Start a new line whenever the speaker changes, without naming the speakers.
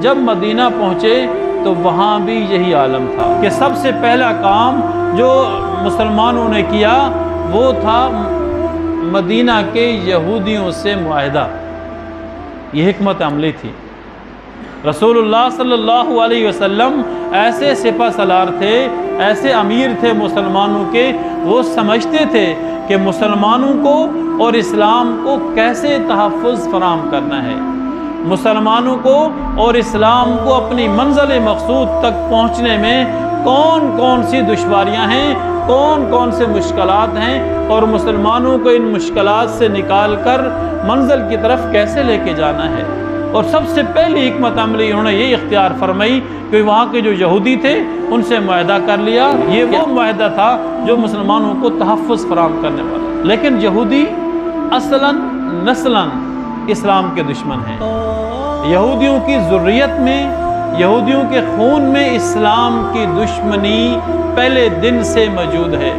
جب مدینہ پہنچے تو وہاں بھی یہی عالم تھا کہ سب سے پہلا کام جو مسلمانوں نے کیا وہ تھا مدینہ کے یہودیوں سے معاہدہ۔ یہ حکمت عملی تھی۔ رسول اللہ صلی اللہ علیہ وسلم ایسے سپہ سالار تھے، ایسے امیر تھے مسلمانوں کے، وہ سمجھتے تھے کہ مسلمانوں کو اور اسلام کو کیسے تحفظ فراہم کرنا ہے، مسلمانوں کو اور اسلام کو اپنی منزل مقصود تک پہنچنے میں کون کون سی دشواریاں ہیں، کون کون سے مشکلات ہیں، اور مسلمانوں کو ان مشکلات سے نکال کر منزل کی طرف کیسے لے کے جانا ہے۔ اور سب سے پہلی حکمت عملی انہوں نے یہ اختیار فرمائی کہ وہاں کے جو یہودی تھے ان سے معاہدہ کر لیا۔ یہ وہ معاہدہ تھا جو مسلمانوں کو تحفظ فراہم کرنے والا، لیکن یہودی اصلاً نسلاً اسلام کے دشمن ہیں۔ یہودیوں کی ذریت میں، یہودیوں کے خون میں اسلام کی دشمنی پہلے دن سے موجود ہے۔